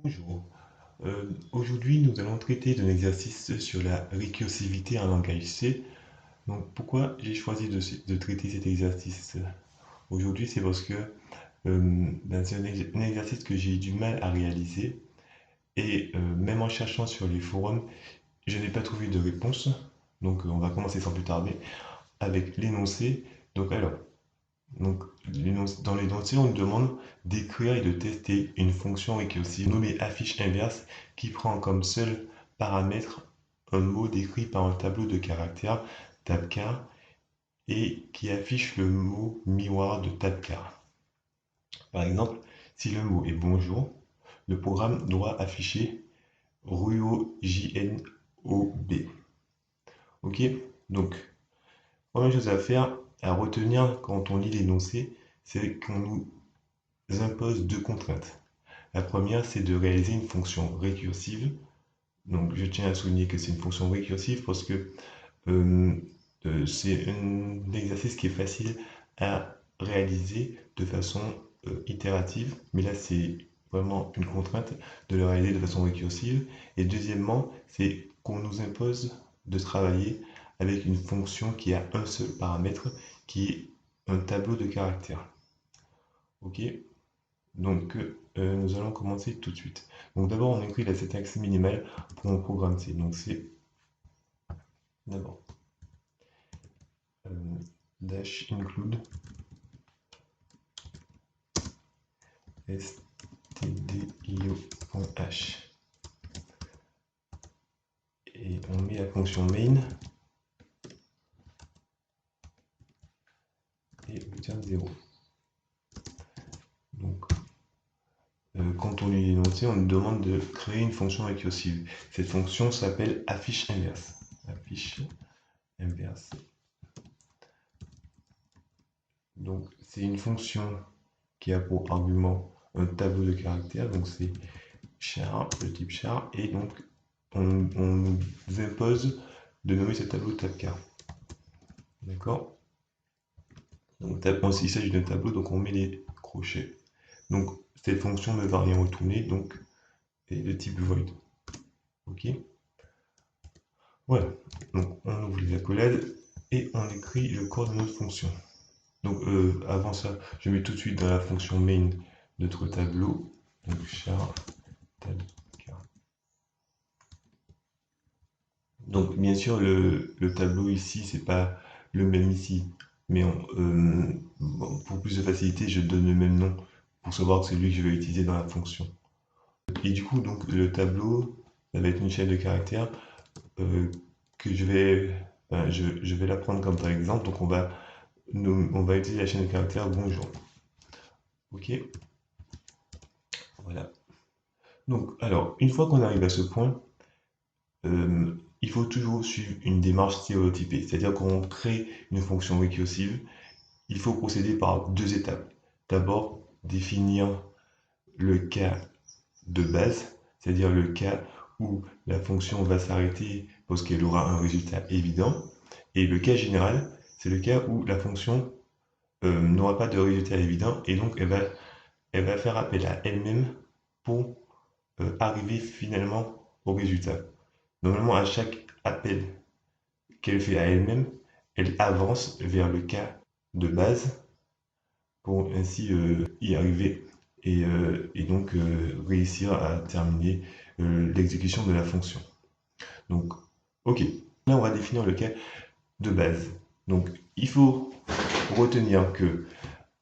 Bonjour. Aujourd'hui, nous allons traiter d'un exercice sur la récursivité en langage C. Donc, pourquoi j'ai choisi de traiter cet exercice aujourd'hui? C'est parce que c'est un exercice que j'ai du mal à réaliser et même en cherchant sur les forums, je n'ai pas trouvé de réponse. Donc, on va commencer sans plus tarder avec l'énoncé. Donc, dans l'énoncé, on nous demande d'écrire et de tester une fonction récursive nommée affiche inverse qui prend comme seul paramètre un mot décrit par un tableau de caractères tabcar et qui affiche le mot miroir de tabcar. Par exemple, si le mot est bonjour, le programme doit afficher RUOJNOB. Ok? Donc, première chose à faire, à retenir quand on lit l'énoncé, c'est qu'on nous impose deux contraintes. La première, c'est de réaliser une fonction récursive. Donc, je tiens à souligner que c'est une fonction récursive parce que euh, c'est un exercice qui est facile à réaliser de façon itérative. Mais là, c'est vraiment une contrainte de le réaliser de façon récursive. Et deuxièmement, c'est qu'on nous impose de travailler avec une fonction qui a un seul paramètre, qui est un tableau de caractères. OK? Donc, nous allons commencer tout de suite. Donc, d'abord, on écrit la syntaxe minimale pour un programme C. Donc, c'est d'abord dash include stdio.h et on met la fonction main et return 0. Donc, quand on lit l'énoncé, on nous demande de créer une fonction récursive. Cette fonction s'appelle affiche inverse. Affiche inverse. Donc, c'est une fonction qui a pour argument un tableau de caractères. Donc, c'est char, le type char, et donc on nous impose de nommer ce tableau tabcar. D'accord? Donc, il s'agit d'un tableau, donc on met les crochets. Donc, cette fonction ne va rien retourner, donc est de type void. Ok? Voilà. Donc, on ouvre les accolades et on écrit le corps de notre fonction. Donc, avant ça, je mets tout de suite dans la fonction main notre tableau. Donc, char tabcar. Donc, bien sûr, le tableau ici, c'est pas le même ici. Mais bon, pour plus de facilité, je donne le même nom pour savoir que c'est lui que je vais utiliser dans la fonction. Et du coup, donc, le tableau, ça va être une chaîne de caractères euh, que je vais la prendre comme par exemple. Donc, on va utiliser la chaîne de caractères bonjour. Ok, voilà. Donc, alors, une fois qu'on arrive à ce point, il faut toujours suivre une démarche stéréotypée. C'est-à-dire qu'on crée une fonction récursive, il faut procéder par deux étapes. D'abord, définir le cas de base, c'est-à-dire le cas où la fonction va s'arrêter parce qu'elle aura un résultat évident. Et le cas général, c'est le cas où la fonction n'aura pas de résultat évident et donc elle va faire appel à elle-même pour arriver finalement au résultat. Normalement, à chaque appel qu'elle fait à elle-même, elle avance vers le cas de base pour ainsi y arriver et donc réussir à terminer l'exécution de la fonction. Donc, ok, là on va définir le cas de base. Donc, il faut retenir que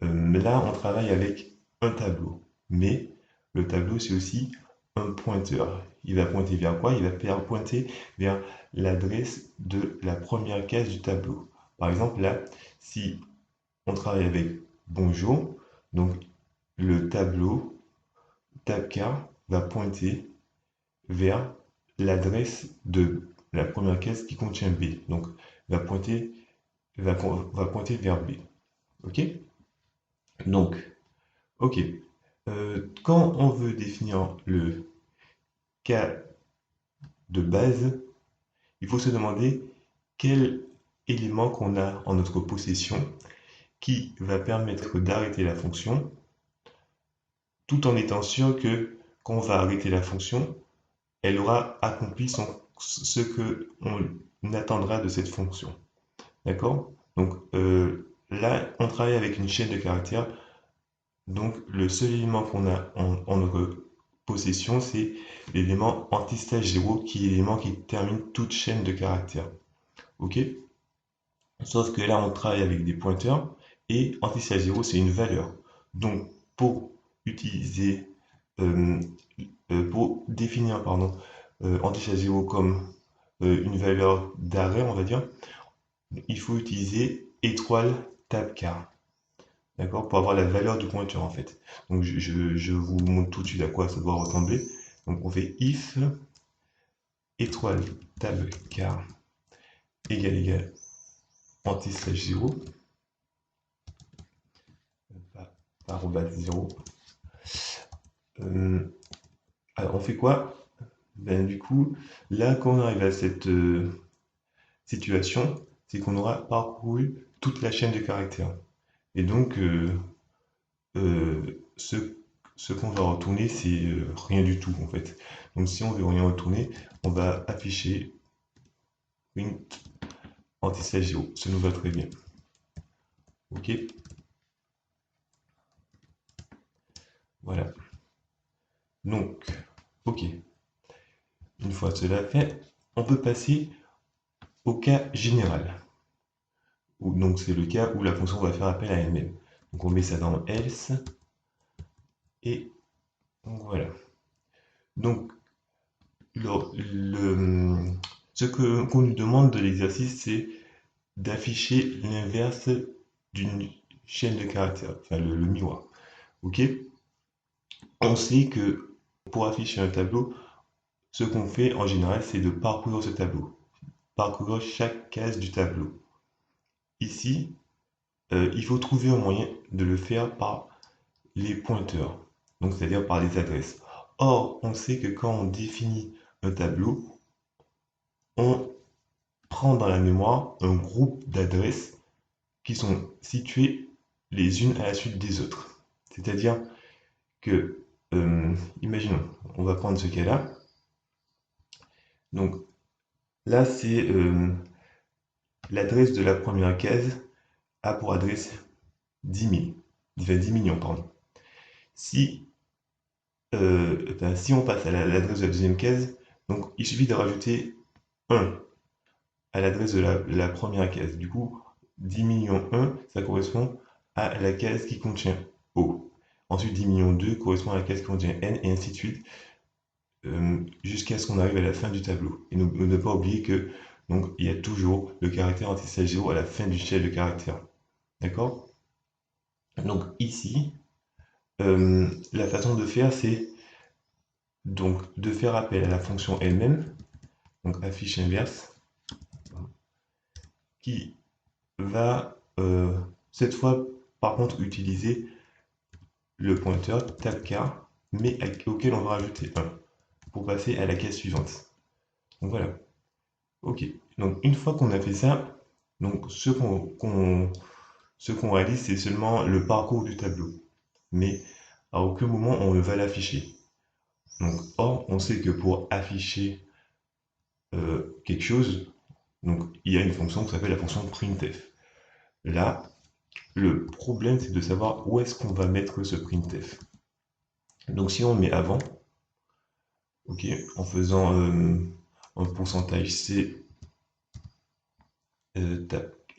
là on travaille avec un tableau, mais le tableau c'est aussi un pointeur. Il va pointer vers quoi? Il va pointer vers l'adresse de la première case du tableau. Par exemple, là, si on travaille avec bonjour, donc le tableau tabcar va pointer vers l'adresse de la première case qui contient B. Donc, va pointer, va pointer vers B. OK? Donc, OK. Quand on veut définir le cas de base, il faut se demander quel élément qu'on a en notre possession qui va permettre d'arrêter la fonction tout en étant sûr que quand on va arrêter la fonction, elle aura accompli ce que on attendra de cette fonction. D'accord? Donc là, on travaille avec une chaîne de caractères. Donc le seul élément qu'on a en notre possession, c'est l'élément anti-stage 0 qui est l'élément qui termine toute chaîne de caractères. OK? Sauf que là, on travaille avec des pointeurs et anti-stage 0, c'est une valeur. Donc pour utiliser, euh, pour définir, pardon, anti-stage 0 comme une valeur d'arrêt, on va dire, il faut utiliser étoile tab car, d'accord, pour avoir la valeur du pointeur en fait. Donc je vous montre tout de suite à quoi ça doit ressembler. Donc on fait if étoile tab car égale anti slash 0 arobase 0. Alors on fait quoi? Ben, du coup, là quand on arrive à cette situation, c'est qu'on aura parcouru toute la chaîne de caractères. Et donc, ce qu'on va retourner, c'est rien du tout en fait. Donc si on veut rien retourner, on va afficher print anti-slash 0. Ça nous va très bien. Ok, voilà. Donc, ok. Une fois cela fait, on peut passer au cas général. Donc c'est le cas où la fonction va faire appel à elle-même. Donc on met ça dans else et donc, voilà. Donc ce qu'on nous demande de l'exercice, c'est d'afficher l'inverse d'une chaîne de caractères, enfin le miroir. Ok? On sait que pour afficher un tableau, ce qu'on fait en général, c'est de parcourir ce tableau, parcourir chaque case du tableau. Ici, il faut trouver un moyen de le faire par les pointeurs, donc c'est-à-dire par les adresses. Or, on sait que quand on définit un tableau, on prend dans la mémoire un groupe d'adresses qui sont situées les unes à la suite des autres. C'est-à-dire que, imaginons, on va prendre ce cas-là. Donc là, c'est l'adresse de la première case a pour adresse 10 000, enfin 10 millions, pardon. Si, si on passe à l'adresse de la deuxième case, donc il suffit de rajouter 1 à l'adresse de la première case. Du coup, 10 millions 1, ça correspond à la case qui contient O. Ensuite, 10 millions 2 correspond à la case qui contient N, et ainsi de suite, jusqu'à ce qu'on arrive à la fin du tableau. Et ne pas oublier que donc, il y a toujours le caractère anti-slash 0 à la fin du shell de caractère. D'accord? Donc ici, la façon de faire, c'est donc de faire appel à la fonction elle-même, donc affiche inverse, qui va cette fois par contre utiliser le pointeur tabcar, mais auquel on va rajouter 1 pour passer à la case suivante. Donc voilà. Ok. Donc une fois qu'on a fait ça, donc ce qu'on réalise, c'est seulement le parcours du tableau. Mais à aucun moment on ne va l'afficher. Donc, or, on sait que pour afficher quelque chose, donc il y a une fonction qui s'appelle la fonction printf. Là, le problème, c'est de savoir où est-ce qu'on va mettre ce printf. Donc si on le met avant, ok, en faisant un pourcentage C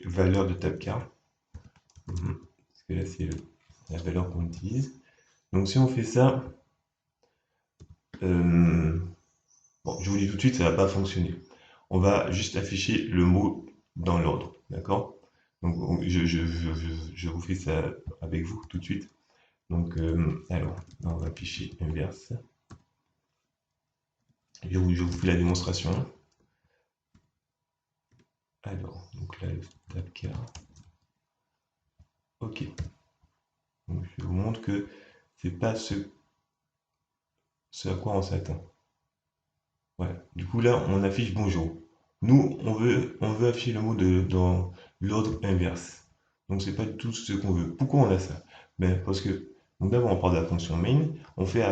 valeur de tabcar, parce que là c'est la valeur qu'on utilise. Donc si on fait ça, bon, je vous dis tout de suite, ça ne va pas fonctionner. On va juste afficher le mot dans l'ordre, d'accord? Donc je vous fais ça avec vous tout de suite. Donc alors, on va afficher inverse. Je vous fais la démonstration. Alors, donc là, le tabcar. Ok. Donc, je vous montre que c'est pas ce à quoi on s'attend. Voilà. Du coup, là, on affiche bonjour. Nous, on veut afficher le mot dans l'ordre inverse. Donc, c'est pas du tout ce qu'on veut. Pourquoi on a ça? Ben, parce que, donc d'abord, on parle de la fonction main. On fait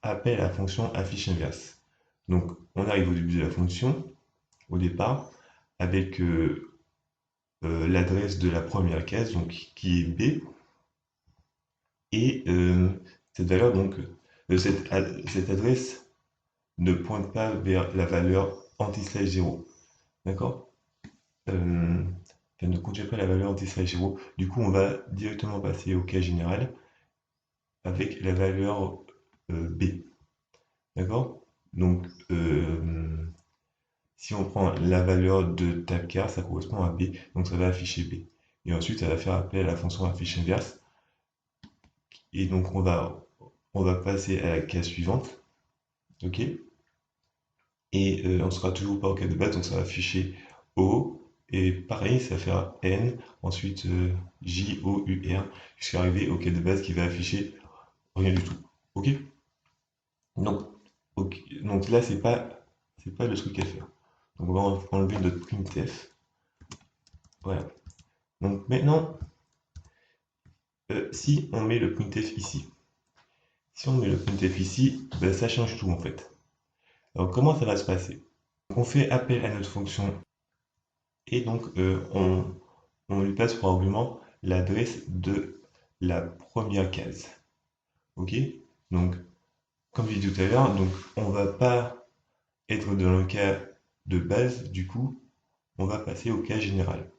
appel à la fonction affiche inverse. Donc, on arrive au début de la fonction, au départ, avec l'adresse de la première case, donc qui est B, et cette valeur, donc, cette adresse ne pointe pas vers la valeur anti-slash 0. D'accord? Elle ne contient pas la valeur anti-slash 0. Du coup, on va directement passer au cas général avec la valeur B. D'accord? Donc, si on prend la valeur de tabcar, ça correspond à B, donc ça va afficher B. Et ensuite, ça va faire appel à la fonction affiche inverse. Et donc, on va passer à la case suivante. OK? Et on sera toujours pas au cas de base, donc ça va afficher O. Et pareil, ça va faire N, ensuite J, O, U, R, jusqu'à arriver au cas de base qui va afficher rien du tout. OK? Donc, donc là, c'est pas le truc à faire. Donc on va enlever notre printf. Voilà. Donc maintenant, si on met le printf ici, ben, ça change tout en fait. Alors comment ça va se passer? Donc, on fait appel à notre fonction et donc on lui passe pour argument l'adresse de la première case. Ok? Donc, comme j'ai dit tout à l'heure, donc on va pas être dans le cas de base, du coup, on va passer au cas général.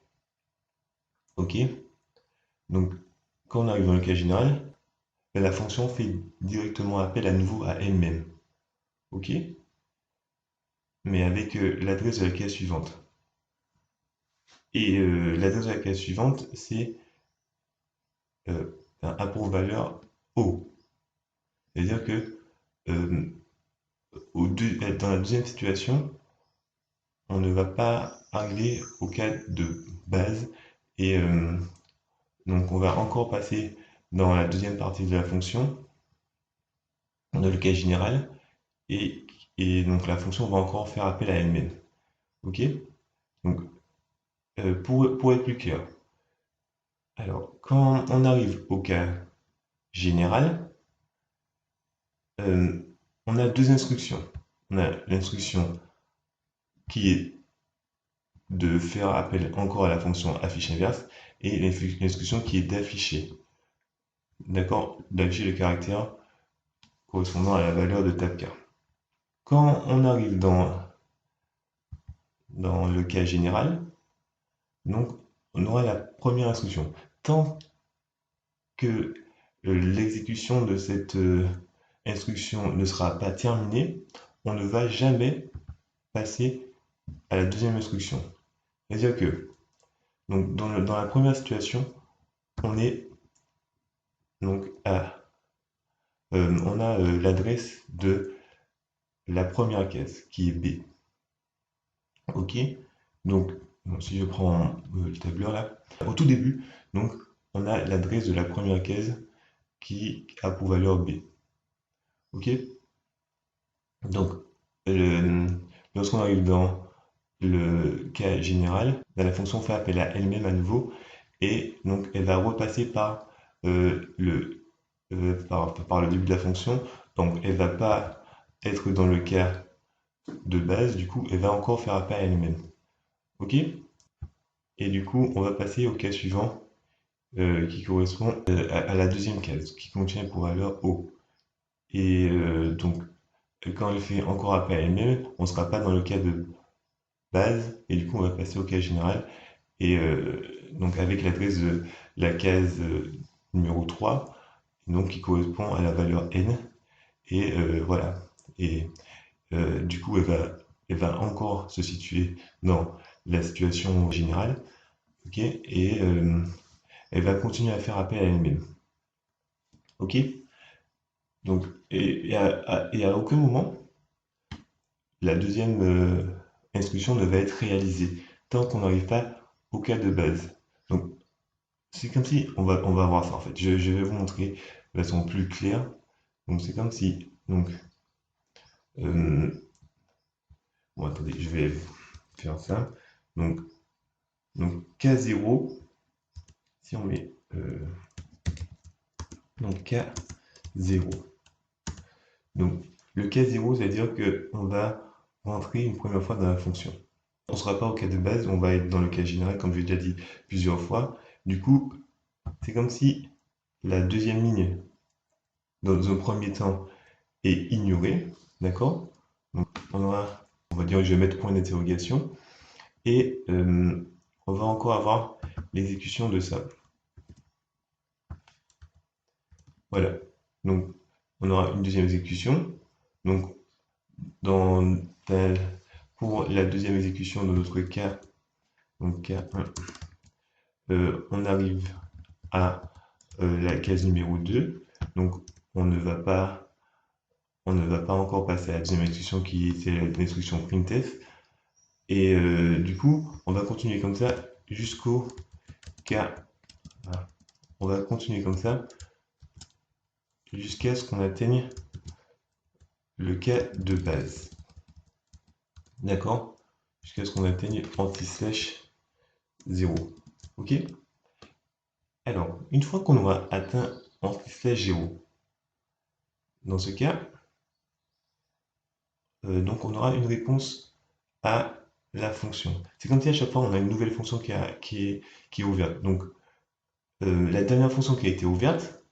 Ok? Donc, quand on arrive dans le cas général, la fonction fait directement appel à nouveau à elle-même. OK? Mais avec l'adresse de la case suivante. Et l'adresse de la case suivante, c'est a pour valeur O. C'est-à-dire que dans la deuxième situation, on ne va pas arriver au cas de base. Et donc, on va encore passer dans la deuxième partie de la fonction, dans le cas général. Et, donc, la fonction va encore faire appel à elle-même. OK? Donc, pour être plus clair, alors, quand on arrive au cas général, on a deux instructions. On a l'instruction qui est de faire appel encore à la fonction affiche inverse et l'instruction qui est d'afficher. D'accord? D'afficher le caractère correspondant à la valeur de tabcar. Quand on arrive dans le cas général, donc on aura la première instruction. Tant que l'exécution de cette instruction ne sera pas terminée, on ne va jamais passer à la deuxième instruction. C'est-à-dire que donc, dans la première situation, on est donc on a l'adresse de la première case qui est B. OK? Donc, si je prends le tableur là, au tout début, donc on a l'adresse de la première case qui a pour valeur B. OK? Donc, lorsqu'on arrive dans le cas général, la fonction fait appel à elle-même à nouveau et donc elle va repasser par par le début de la fonction. Donc elle va pas être dans le cas de base, du coup elle va encore faire appel à elle-même. Ok? Et du coup on va passer au cas suivant qui correspond à la deuxième case qui contient pour valeur O. Et donc quand elle fait encore appel à elle-même, on ne sera pas dans le cas de base et du coup on va passer au cas général et donc avec l'adresse de la case numéro 3 donc qui correspond à la valeur n et voilà et du coup elle va encore se situer dans la situation générale, ok, et elle va continuer à faire appel à elle-même, ok, donc et à aucun moment la deuxième instruction ne va être réalisée tant qu'on n'arrive pas au cas de base. Donc c'est comme si, on va voir ça en fait, je vais vous montrer de façon plus claire. Donc c'est comme si, donc, bon attendez, je vais faire ça. Donc, K0, si on met donc K0, Donc, le cas 0, c'est-à-dire qu'on va rentrer une première fois dans la fonction. On ne sera pas au cas de base, on va être dans le cas général, comme j'ai déjà dit plusieurs fois. Du coup, c'est comme si la deuxième ligne, dans un premier temps, est ignorée, d'accord? Donc, on va dire, je vais mettre point d'interrogation, et on va encore avoir l'exécution de ça. Voilà. Donc, on aura une deuxième exécution. Donc, dans pour la deuxième exécution de notre cas, donc K1, on arrive à la case numéro 2. Donc, on ne va pas, on ne va pas encore passer à la deuxième exécution qui est l'instruction printf. Et du coup, on va continuer comme ça jusqu'au cas. On va continuer comme ça jusqu'à ce qu'on atteigne le cas de base. D'accord? Jusqu'à ce qu'on atteigne anti/0. Ok? Alors, une fois qu'on aura atteint anti/0, dans ce cas, donc on aura une réponse à la fonction. C'est comme si à chaque fois on a une nouvelle fonction qui est ouverte. Donc, la dernière fonction qui a été ouverte,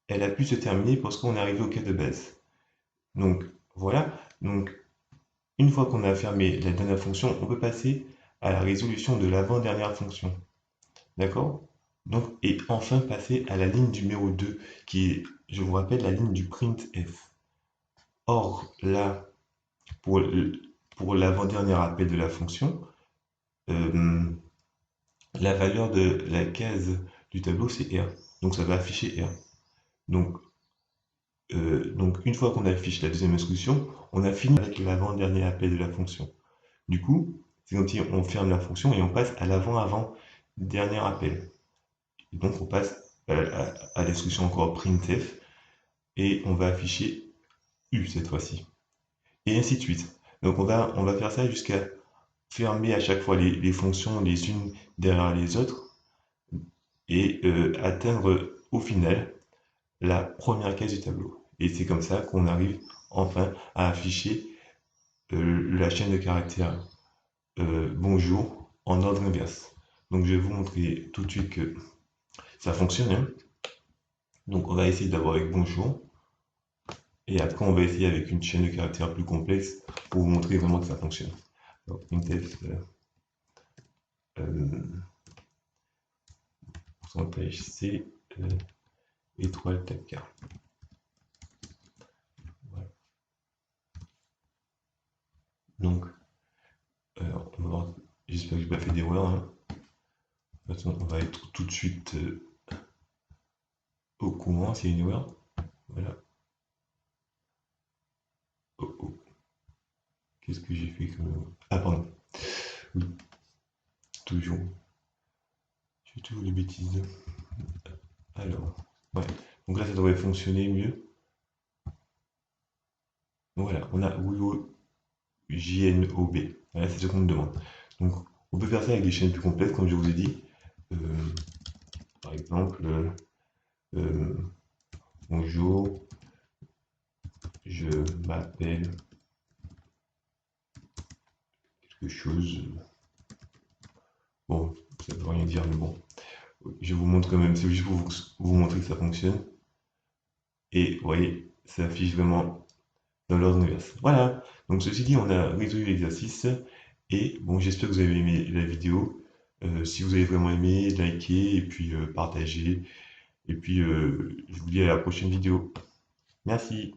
elle a pu se terminer parce qu'on est arrivé au cas de base. Donc, voilà. Donc, une fois qu'on a fermé la dernière fonction, on peut passer à la résolution de l'avant-dernière fonction. D'accord? Donc, et enfin passer à la ligne numéro 2, qui est, je vous rappelle, la ligne du printf. Or, là, pour l'avant-dernier appel de la fonction, euh, la valeur de la case du tableau, c'est R. Donc, ça va afficher R. Donc, une fois qu'on affiche la deuxième instruction, on a fini avec l'avant-dernier appel de la fonction. Du coup, c'est comme si on ferme la fonction et on passe à l'avant-avant-dernier appel. Et donc, on passe à l'instruction encore printf et on va afficher U cette fois-ci. Et ainsi de suite. Donc, on va faire ça jusqu'à fermer à chaque fois les fonctions les unes derrière les autres et atteindre au final la première case du tableau. Et c'est comme ça qu'on arrive enfin à afficher la chaîne de caractères bonjour en ordre inverse. Donc je vais vous montrer tout de suite que ça fonctionne, hein. Donc on va essayer d'abord avec bonjour et après on va essayer avec une chaîne de caractères plus complexe pour vous montrer vraiment que ça fonctionne. Alors, printf pourcentage C étoile 4K. Voilà. Donc on va voir, j'espère que j'ai pas fait d'erreur, hein. De toute façon, on va être tout de suite au courant s'il y a une erreur. Voilà. Oh, oh. Qu'est-ce que j'ai fait comme... Ah, pardon. Oui, toujours. Je fais toujours des bêtises. Alors, ouais. Donc là, ça devrait fonctionner mieux. Donc voilà, on a JNOB. Voilà, c'est ce qu'on me demande. Donc, on peut faire ça avec des chaînes plus complètes, comme je vous ai dit. Euh, Par exemple, euh, bonjour, je m'appelle quelque chose. Bon, ça ne veut rien dire, mais bon. Je vous montre quand même, c'est juste pour vous montrer que ça fonctionne. Et vous voyez, ça affiche vraiment dans l'ordre inverse. Voilà, donc ceci dit, on a résolu l'exercice. Et bon, j'espère que vous avez aimé la vidéo. Si vous avez vraiment aimé, likez et puis partagez. Et puis, je vous dis à la prochaine vidéo. Merci.